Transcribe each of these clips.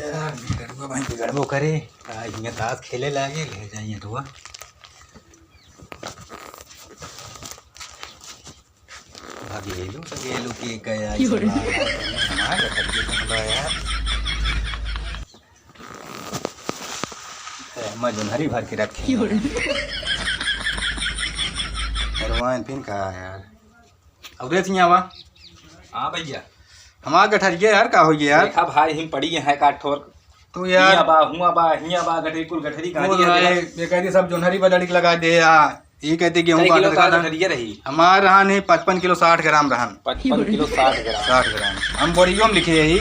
भाई बिगड़बो करे यहाँ ताश खेले लागे ले जाइए तो गेलू तो गेलू के गया यार मजन हरी भर के रखे फिर कहा यार अब हाँ भैया हमारा गठरिया यार का हो गया यार देखा भाई हिम पड़ी है काट ठोर तो यार हिया बा गठरी कुल गठरी कहानी है ये कहती सब जोनहरी बदड़ी लगा दे ये कहते गेहूं का गठरिया रही हमारा रहन है 55 किलो 60 ग्राम रहन 55 किलो 60 ग्राम हम बोरियो में लिखे यही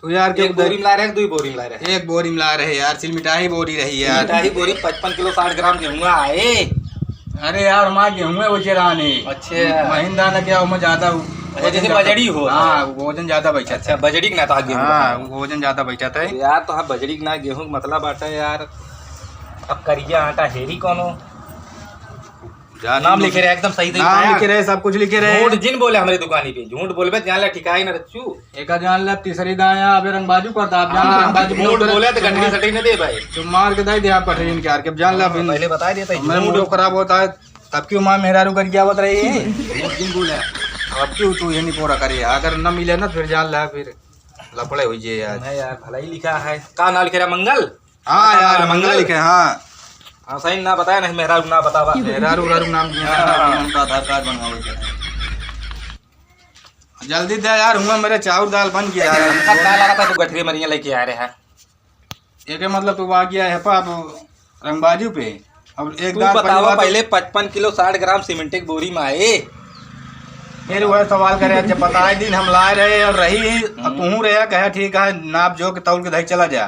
तो यार एक बोरी मिला रहे दो बोरी मिला रहे एक बोरी मिला रहे यार सिल मिठाई बोरी रही यार मिठाई बोरी 55 किलो 60 ग्राम गेहूं आए अरे यार माँ गेहूं है वो रहने अच्छे महींदा न क्या मैं ज्यादा जैसे बजड़ी हो हाँ वजन ज्यादा बैठा अच्छा बजड़ी ना था गेहूं हाँ वजन ज्यादा बैठा था यार तो हाँ बजड़ी ना गेहूं मतलब बाटा यार अब करिया आटा हेरी कोनो नाम लिखे रहे एकदम सही नाम लिखे रहे सब कुछ लिखे रहे झूठ जिन बोले हमारे दुकानी पे झूठ बोलबे जान ले ठिकाई ना रच्चू एक जान ले तीसरी दाया अबे रंगबाजू करता आप जान रंगबाजू झूठ बोले तो गठरी सटी न दे भाई तो मार के दे आप कठरिन के यार के जान ले पहले बता देता मेरा मूड खराब होता है तब क्यों मां मेहरारू कर क्या बता रही है जिन बोले अब क्यों तू ये नहीं पूरा करे अगर न मिले ना फिर जान ले फिर लफड़े हो जाए यार नहीं यार भला ही लिखा है का नाम लिखे रहा मंगल हाँ यार मंगल लिखे हाँ हाँ सही ना बताया नहीं मेहरारू ना बतावा मेहरारू नाम उनका आधार कार्ड बनवाओ जल्दी दे यार हुआ मेरे चावल दाल बन गया यार क्या लगा था तू गठरी मरिया लेके आ रहे हैं एक मतलब तू आ गया है पाप रंगबाजू पे अब एक दाल बतावा पहले 55 किलो 60 ग्राम सीमेंट बोरी में आए फिर वह सवाल करे जब बताए दिन हम लाए रहे और रही अब तू रहे कहे ठीक है नाप जो के तौल के धई चला जा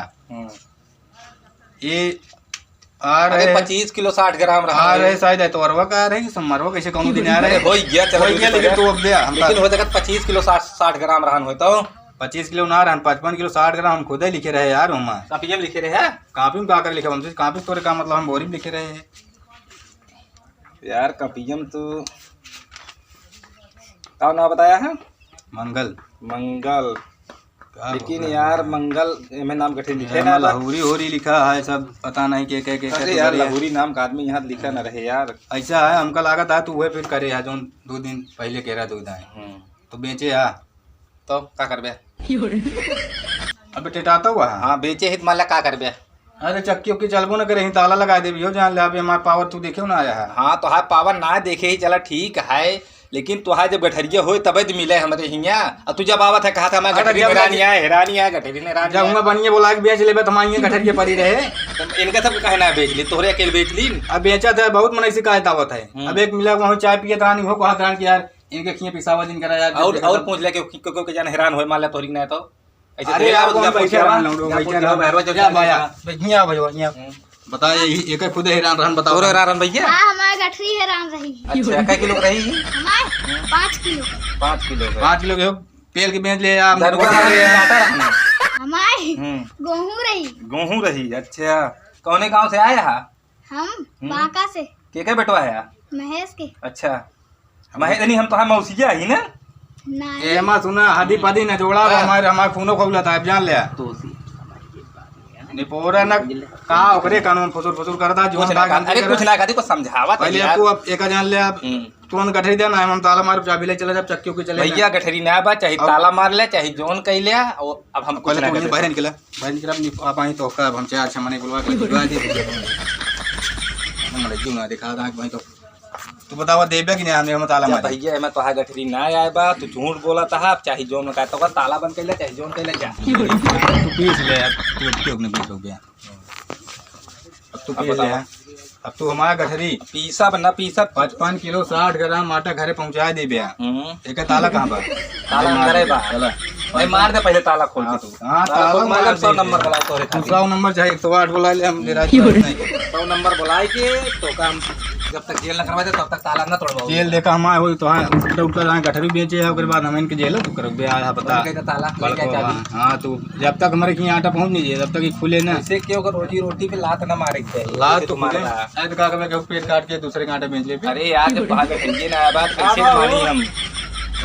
ये आ रहे 25 किलो 60 ग्राम रहा आ रहे शायद तो अरवा का आ रहे कि मरवा कैसे कौन दिन आ रहे हो गया चलो लेकिन तू अब दे लेकिन हो जाएगा 25 किलो 60 ग्राम रहन हो तो 25 किलो ना रहन 55 किलो 60 ग्राम हम खुद ही लिखे रहे यार हम कापी में लिखे रहे हैं कापी में का कर लिखे हमसे कापी तोरे का मतलब हम बोरी में लिखे रहे हैं यार कापीएम तो क्या नाम बताया है मंगल मंगल लेकिन यार मंगल में नाम गठरी लिखे ना लहूरी होरी लिखा है सब पता नहीं के अरे यार लहूरी नाम का आदमी यहाँ लिखा ना रहे यार ऐसा है हमका लागत है तू वह फिर करे है जो 2 दिन पहले कह रहा दूध आए तो बेचे है तो क्या करबे अब टेटाता हुआ हाँ बेचे हित माला क्या करबे अरे चक्की उक्की चलबो न करे ताला लगा दे जान ले अभी हमारे पावर तू देखे ना आया है हाँ तो हाँ पावर ना देखे ही चला ठीक है लेकिन तुहा जब गठरिया हो तब तो मिले हमारे हिया और तू जब आवत है कहा था मैं गठरी हेरानी है गठरी ने जब मैं बनिए बोला कि बेच लेबे तो हमारे गठरिया पड़ी रहे इनका सब कहना बेच ली तोहरे अकेले बेच ली अब बेचा था बहुत मन ऐसी शिकायत आवत है अब एक मिला वहाँ चाय पिए रानी हो कहा था कि यार इनके खिए पिसावा दिन करा यार और पूछ ले क्यों जान हैरान हो मान ले तोरी ना तो अरे बताइए एक खुद हैरान रहन बताओ हैरान भैया हमारे गठरी हैरान रही अच्छा कै किलो रही हमारे 5 किलो गेहूं पेल के बेच ले हमारे गेहूं रही अच्छा कौने गांव से आया है हम बांका से के बेटवा है महेश के अच्छा महेश नहीं हम तो मौसिया ही ना एमा सुना हदी पदी न जोड़ा हमारे खूनो खोला था जान ले निपोरा न का ओकरे कानून फसुर करता जो अरे कुछ ना कहती को समझावा पहले तू अब एक जान ले अब तुरंत गठरी देना हम ताला मार चाबी ले चले जब चक्कियों के चले भैया गठरी ना बा चाहे ताला मार ले चाहे जोन कह ले अब हम कुछ ना बाहर निकला आप आई तो हम 4-6 महीने बुलवा के भिजवा दे हम जुना दिखा दा भाई तो तू बतावा देबे कि नहीं हम ताला मार भैया मैं तो हा गठरी ना आए बा तू झूठ बोला था चाहे जोन में कहता ताला बंद कर ले चाहे जोन कर ले जा तू पीस ले तू क्यों नहीं पीस हो गया अब तू पीस ले अब तू हमारा गठरी पीसा बना पीसा 55 किलो 60 ग्राम आटा घरे पहुंचा दे बे एक ताला कहां बा ताला अंदर है बा भाई मार दे पहले ताला खोल के तू हां ताला मार 100 नंबर बुला तोरे 100 नंबर चाहे 108 बुला ले हम मेरा 100 नंबर बुलाए के तो काम जब तक जेल न करवा दे तब तक ताला न तोड़वाओ जेल देखा हम हो तो हां गठरी बेचे है ओकर बाद हम इनके जेल तू कर बे आया बता ताला हां तू जब तक हमारे के आटा पहुंच नहीं जाए तब तक ये खुले ना इससे क्यों कर रोजी रोटी पे लात न मारे थे लात तो मारना ऐड का के पेट काट के दूसरे कांटे बेच ले अरे यार जब भाग गए ना बात कैसे मानी हम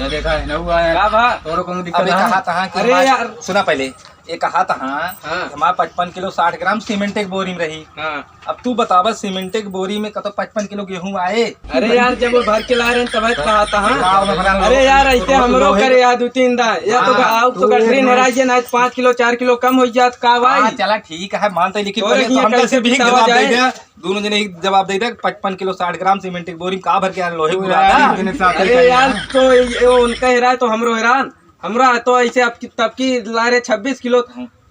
ये देखा है ना हुआ है का भा और कोनो दिक्कत है कहां कहां अरे यार सुना पहले ये कहा था हाँ। हमारा 55 किलो 60 ग्राम सीमेंट एक बोरी में रही। हाँ। अब तू बतावा सीमेंट एक बोरी में कतो 55 किलो गेहूं आए। अरे यार जब वो भर के ला रहे हैं तब कहा था। हाँ। गाँव में भरा अरे यार ऐसे हमरो करे यार 2-3 दा या तो आओ तो गठरी नराइए ना 5 किलो 4 किलो कम हो जात का भाई। हाँ, चला ठीक है मानते हैं, लेकिन तो पहले तो ये हम कैसे कैसे भी पिसावा जवाब दे जाए? दिया, दोनों जने ही जवाब दे दिया 55 किलो 60 ग्राम सीमेंट एक बोरी में का भर के लोहे तू गुला यार, था। इतने साथ अरे चल यार रहा। तो ये उनका हैरान तो हमरो हैरान। हमरा तो ऐसे अब तब की ला रहे 26 किलो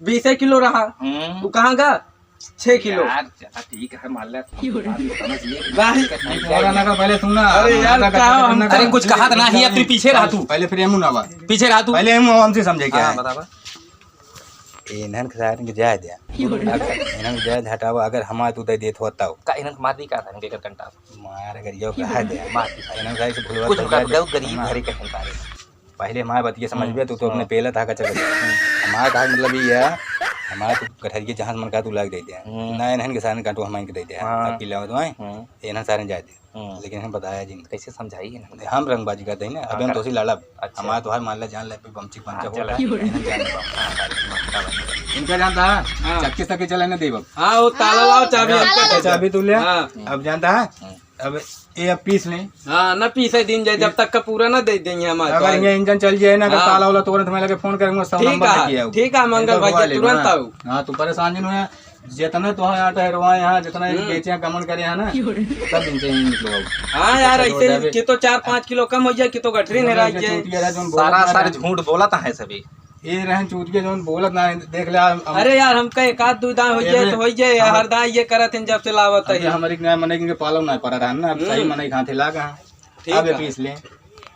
20 किलो रहा। तू कहाँ का 6 किलो। यार चला ठीक है मान ले, समझ लिए। भाई मौलाना का पहले सुनना। अरे यार, मौलाना का क्या पहले हम- सुनना अरे का- कुछ कहा था ना ही, अब तू पीछे रहा तू। पहले फिर हम ना बात पीछे रहा तू। पहले हम हमसे समझे क्या हाँ, है बतावा। इन्हन के सारे के जाय दिया इन्हन के जाय हटाओ अगर हमार तू दे देत होता हो का इनन मार दी का था इनके कर कंटा मार अगर यो कहा दे मार दी इन्हन सारे से भूलवा कुछ तो कर जाय दो दे। गरीब घरे के हंकारे। पहले हमारे बतिया समझ भी तू तो अपने पेला था का चल हमारा कहा मतलब ये है हमारा तो गठरिए जहाँ मन का तू लाग दे दे ना इन्हन के सारे काटो हम के दे दे अब पिला तो आए इन्हन सारे जाय दे लेकिन हम बताया जी कैसे समझाइए ना। हम रंगबाजी करते हैं ना अब हम तो लड़ा अच्छा। हमारा तो हर मान ला जान ले बमची पंचा हो चला। इनका जानता है चक्की सके चले ना देव हाँ वो ताला लाओ चाबी ताला चाबी तू ले हाँ। अब जानता है अब ये अब पीस लें हाँ न पीसे दिन जाए जब तक का पूरा ना दे देंगे अगर हमारे। ये इंजन चल जाए ना अगर हाँ। ताला वाला तुरंत मैं लगे फोन करूंगा सब ठीक नंबर है, लिखिए ठीक है, मंगल भाई, इनका तुरंत हुआ ले, आओ। हाँ तू परेशान नहीं हुआ जितना तो यहाँ आटा है यहाँ जितना बेचे गमन करे है ना सब इनसे ही निकलो हाँ यार ऐसे कि तो 4-5 किलो कम हो जाए कि तो गठरी नहीं रह जाए। सारा सारे झूठ बोला था है सभी। ये रहन चूतिया जो बोलत ना देख ले अरे यार हम कहे एक आध 2 दाएं हो जाए तो हो जाए हर दाएं ये करत हैं जब से लावत ये है। हमारी नया मने के पालो ना पड़ा रहा ना अब सही मने खाते लागा ठीक अब ये है। पीस ले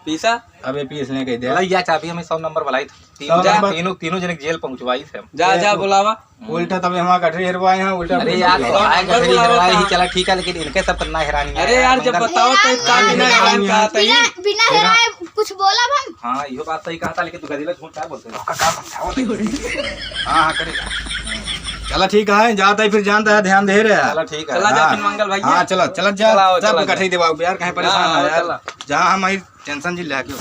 पीसा अब ये पीस ले कह दे भैया चाबी हमें 100 नंबर बुलाई थी। 100 नंबर। तीनों जने जेल पहुंचवाई थे। जा जा बुलावा। उल्टा तब हमारा गठरी हेरवाए हैं उल्टा अरे यार नंबर आए गठरी बुलावा हरवाई था। ही चला ठीक है, लेकिन इनके सब करना हैरानी है। अरे यार जब मंगल- बताओ तो इसका बिना हैरान कहा था बिना ही। बिना हेराए कुछ बोला हम। हाँ यो बात सही कहा था, लेकिन तू गरीला झूठ क्या बोलते हो। हाँ हाँ करेगा चला ठीक है जाता है फिर जानता है ध्यान दे रहे चलो हैं ठीक है। चला जा हाँ। फिर मंगल भैया। हाँ चलो चलो जा चलाओ, सब चला गठरी देवा यार कहीं हाँ, परेशान है हाँ, यार चला। जहाँ हमारी टेंशन जिल रहा क्यों